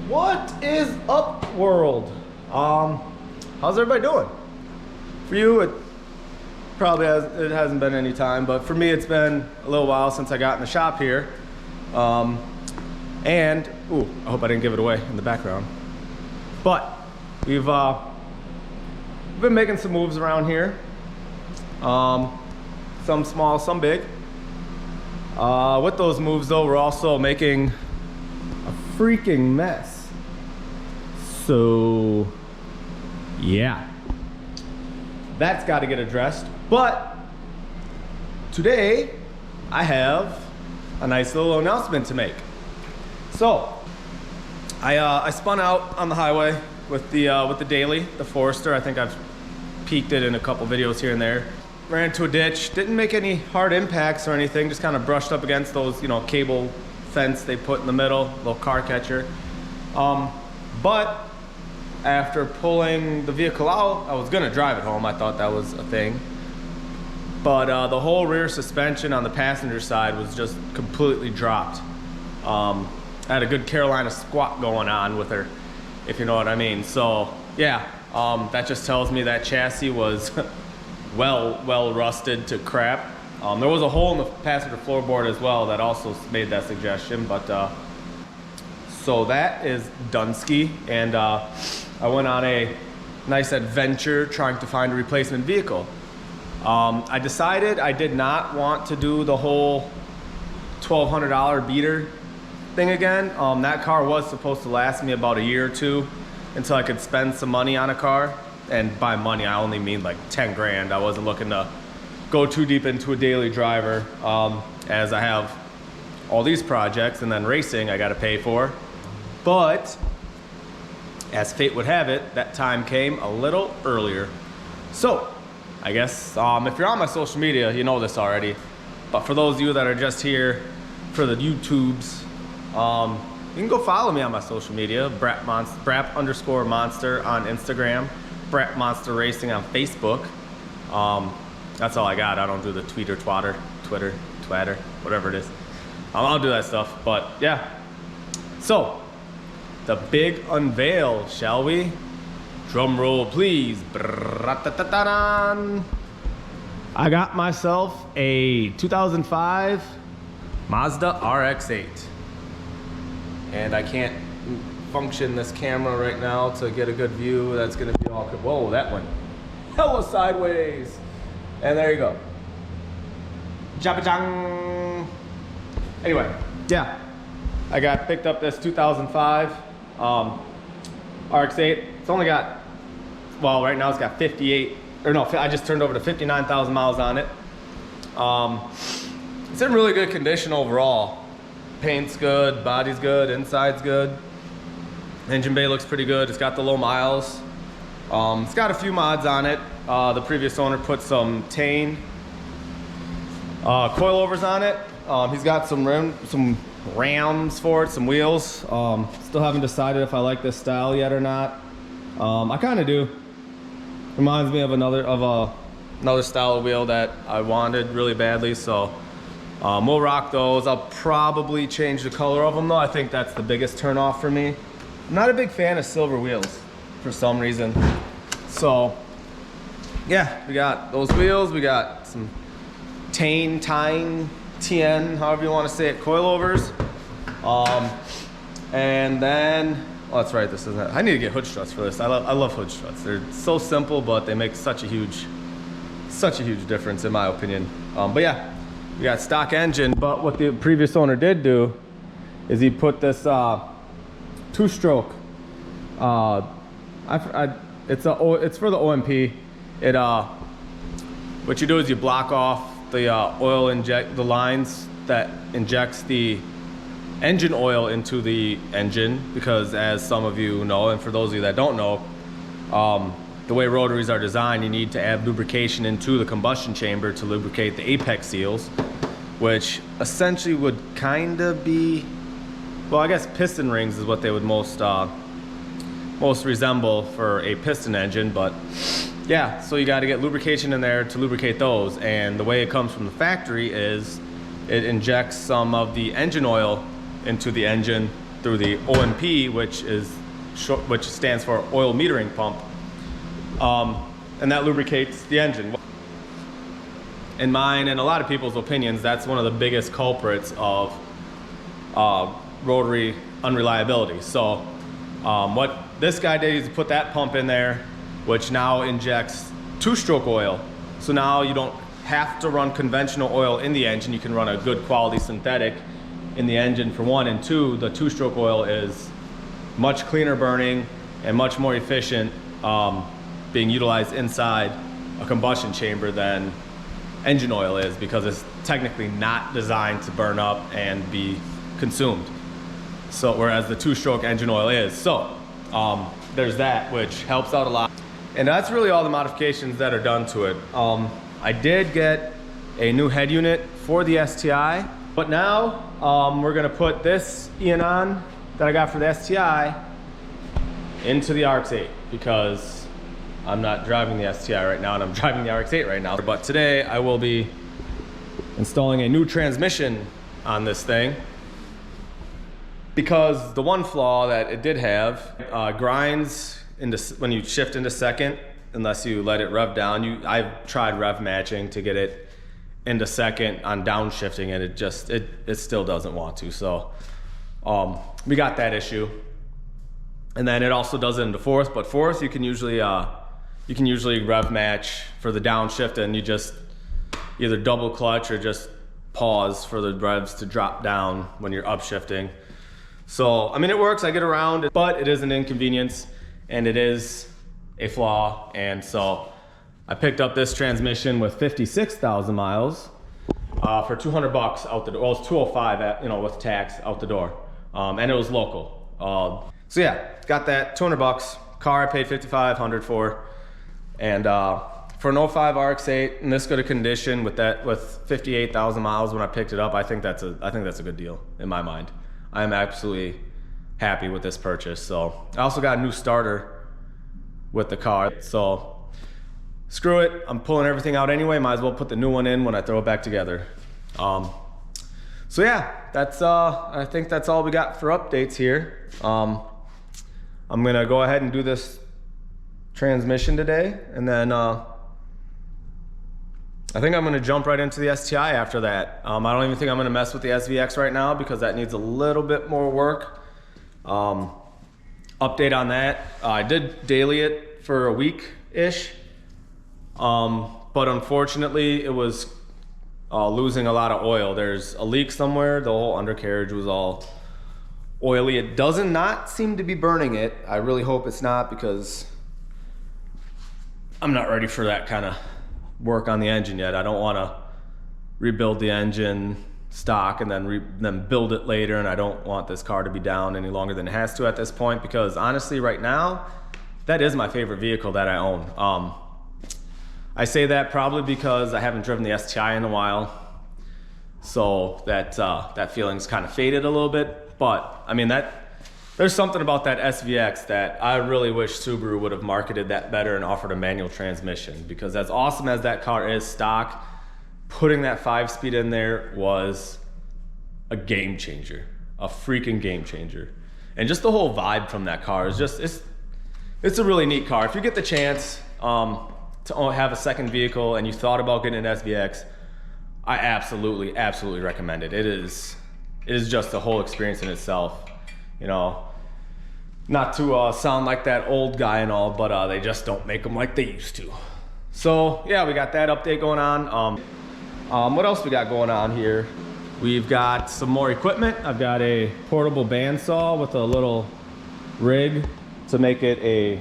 What is up, world? How's everybody doing? For you, it probably hasn't been any time, but for me, it's been a little while since I got in the shop here. And ooh, I hope I didn't give it away in the background. But we've been making some moves around here. Some small, some big. With those moves, though, we're also making a freaking mess. So, yeah, that's got to get addressed. But today, I have a nice little announcement to make. So, I spun out on the highway with the daily, the Forester. I think I've peeked it in a couple videos here and there. Ran into a ditch, didn't make any hard impacts or anything, just kind of brushed up against those, you know, cable fence they put in the middle, little car catcher. But after pulling the vehicle out, I was gonna drive it home. I thought that was a thing. But the whole rear suspension on the passenger side was just completely dropped. I had a good Carolina squat going on with her, if you know what I mean. So yeah, that just tells me that chassis was well rusted to crap. There was a hole in the passenger floorboard as well that also made that suggestion, but so that is Dunsky, and I went on a nice adventure trying to find a replacement vehicle. I decided I did not want to do the whole $1,200 beater thing again. That car was supposed to last me about a year or two until I could spend some money on a car. And by money, I only mean like 10 grand. I wasn't looking to go too deep into a daily driver, as I have all these projects and then racing I got to pay for. But as fate would have it, that time came a little earlier. So I guess if you're on my social media, you know this already. But for those of you that are just here for the YouTubes, you can go follow me on my social media, Braap_Monster on Instagram. Braap Monster Racing on Facebook. That's all I got. I don't do the Twitter, whatever it is. I'll do that stuff, but yeah. So, the big unveil, shall we? Drum roll, please. I got myself a 2005 Mazda RX-8. And I can't function this camera right now to get a good view. That's gonna be all good. Whoa, that one hella sideways. And there you go. Jabba-jang. Anyway, yeah, I picked up this 2005 RX-8. It's only got, well, right now it's got 58, or no, I just turned over to 59,000 miles on it. It's in really good condition overall. Paint's good, body's good, inside's good. Engine bay looks pretty good. It's got the low miles. It's got a few mods on it. The previous owner put some Tane coilovers on it. He's got some rams for it, some wheels. Still haven't decided if I like this style yet or not. I kind of do. Reminds me of another style of wheel that I wanted really badly. So we'll rock those. I'll probably change the color of them though. I think that's the biggest turn off for me. I'm not a big fan of silver wheels for some reason. So yeah, we got those wheels. We got some Tane, TN, however you want to say it, coilovers. And then, oh, that's right, this isn't, I need to get hood struts for this. I love hood struts. They're so simple, but they make such a huge difference in my opinion. But yeah, we got stock engine, but what the previous owner did do is he put this two-stroke. It's for the OMP. What you do is you block off the the lines that injects the engine oil into the engine, because as some of you know, and for those of you that don't know, the way rotaries are designed, you need to add lubrication into the combustion chamber to lubricate the apex seals, which essentially would kind of be, well, I guess piston rings is what they would most resemble for a piston engine. But yeah, so you got to get lubrication in there to lubricate those, and the way it comes from the factory is it injects some of the engine oil into the engine through the OMP, which stands for oil metering pump, and that lubricates the engine. In mine and a lot of people's opinions, that's one of the biggest culprits of rotary unreliability. So what this guy did is put that pump in there, which now injects two-stroke oil. So now you don't have to run conventional oil in the engine. You can run a good quality synthetic in the engine for one, and two, the two-stroke oil is much cleaner burning and much more efficient being utilized inside a combustion chamber than engine oil is, because it's technically not designed to burn up and be consumed. So whereas the two-stroke engine oil is. So there's that, which helps out a lot. And that's really all the modifications that are done to it. I did get a new head unit for the STI, but now we're gonna put this Eon that I got for the STI into the RX-8, because I'm not driving the STI right now and I'm driving the RX-8 right now. But today I will be installing a new transmission on this thing, because the one flaw that it did have, grinds into, when you shift into second, unless you let it rev down. I've tried rev matching to get it into second on downshifting, and it still doesn't want to. So we got that issue. And then it also does it into fourth, but fourth you can usually rev match for the downshift, and you just either double clutch or just pause for the revs to drop down when you're upshifting. So I mean, it works, I get around, but it is an inconvenience and it is a flaw. And so I picked up this transmission with 56,000 miles for 200 bucks out the door. Well, it's 205 at, with tax out the door, and it was local. So yeah, got that 200 bucks. Car I paid 5,500 for, and for an 05 RX-8 in this good a condition with 58,000 miles when I picked it up, I think that's a good deal in my mind. I am absolutely happy with this purchase. So I also got a new starter with the car, so screw it, I'm pulling everything out anyway, might as well put the new one in when I throw it back together. So yeah, that's I think that's all we got for updates here. I'm gonna go ahead and do this transmission today, and then I think I'm gonna jump right into the STI after that. I don't even think I'm gonna mess with the SVX right now, because that needs a little bit more work. Update on that, I did daily it for a week-ish, but unfortunately it was losing a lot of oil. There's a leak somewhere, the whole undercarriage was all oily. It does not seem to be burning it. I really hope it's not, because I'm not ready for that kind of work on the engine yet. I don't want to rebuild the engine stock and then build it later, and I don't want this car to be down any longer than it has to at this point, because honestly right now that is my favorite vehicle that I own. I say that probably because I haven't driven the STI in a while, so that feeling's kind of faded a little bit. But I mean, there's something about that SVX that I really wish Subaru would have marketed that better and offered a manual transmission, because as awesome as that car is stock, putting that 5-speed in there was a game changer, a freaking game changer. And just the whole vibe from that car is just, it's a really neat car. If you get the chance to have a second vehicle and you thought about getting an SVX, I absolutely recommend it. It is just a whole experience in itself. Not to sound like that old guy and all, but they just don't make them like they used to. So yeah, we got that update going on. What else we got going on here? We've got some more equipment. I've got a portable bandsaw with a little rig to make it a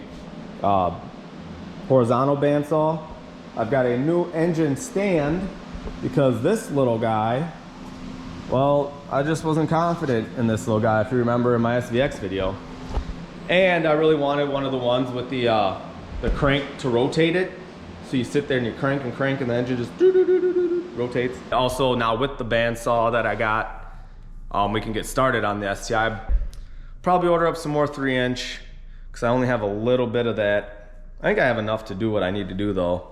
horizontal bandsaw. I've got a new engine stand, because this little guy, well, I just wasn't confident in this little guy, if you remember in my SVX video. And I really wanted one of the ones with the crank to rotate it. So you sit there and you crank and crank, and the engine just rotates. Also, now with the bandsaw that I got, we can get started on the STI. Probably order up some more 3-inch, because I only have a little bit of that. I think I have enough to do what I need to do though.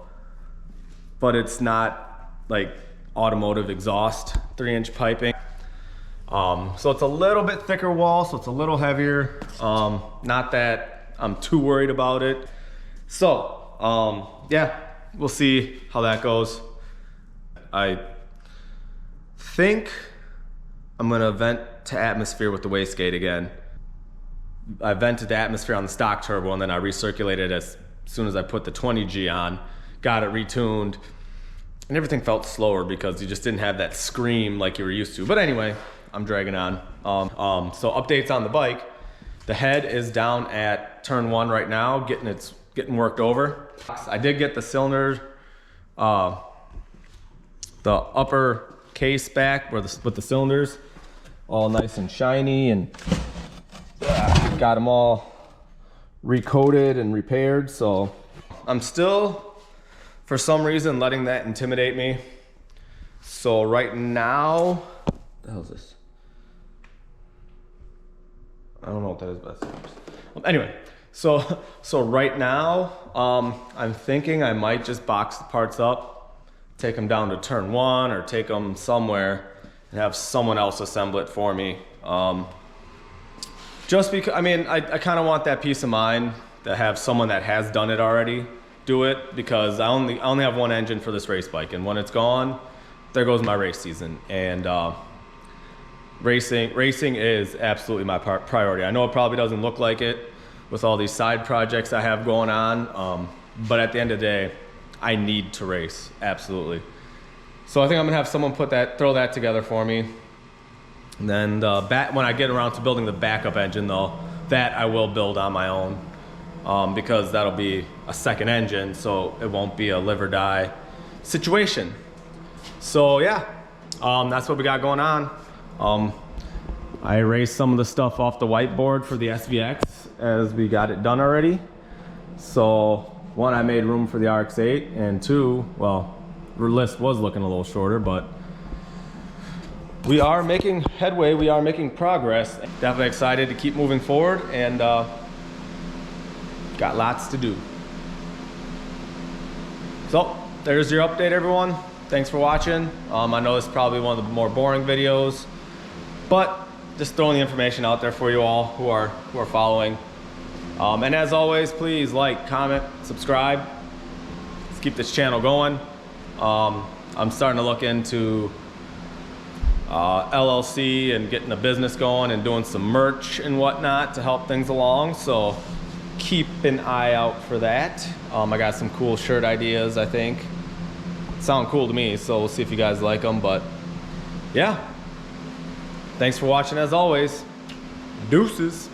But it's not like automotive exhaust 3-inch piping. So it's a little bit thicker wall, so it's a little heavier. Not that I'm too worried about it. So yeah, we'll see how that goes. I think I'm gonna vent to atmosphere with the wastegate again. I vented to atmosphere on the stock turbo, and then I recirculated as soon as I put the 20G on, got it retuned, and everything felt slower because you just didn't have that scream like you were used to. But anyway, I'm dragging on. So updates on the bike. The head is down at turn 1 right now, getting worked over. I did get the cylinder, the upper case back with the cylinders all nice and shiny, and got them all recoated and repaired. So I'm still, for some reason, letting that intimidate me. So right now, what the hell is this? I don't know what that is, but anyway, so right now, I'm thinking I might just box the parts up, take them down to turn 1 or take them somewhere and have someone else assemble it for me. Just because, I mean, I kind of want that peace of mind to have someone that has done it already do it, because I only have one engine for this race bike, and when it's gone, there goes my race season. And racing is absolutely my priority. I know it probably doesn't look like it with all these side projects I have going on, but at the end of the day, I need to race, absolutely. So I think I'm gonna have someone throw that together for me. And then when I get around to building the backup engine though, that I will build on my own, because that'll be a second engine, so it won't be a live or die situation. So yeah, that's what we got going on. I erased some of the stuff off the whiteboard for the SVX as we got it done already. So 1, I made room for the RX-8, and 2, well, the list was looking a little shorter, but we are making headway, we are making progress. Definitely excited to keep moving forward, and got lots to do. So there's your update, everyone. Thanks for watching. I know this is probably one of the more boring videos, but just throwing the information out there for you all who are following. And as always, please like, comment, subscribe. Let's keep this channel going. I'm starting to look into LLC and getting a business going and doing some merch and whatnot to help things along. So keep an eye out for that. I got some cool shirt ideas, I think. Sound cool to me, so we'll see if you guys like them. But yeah, thanks for watching as always. Deuces.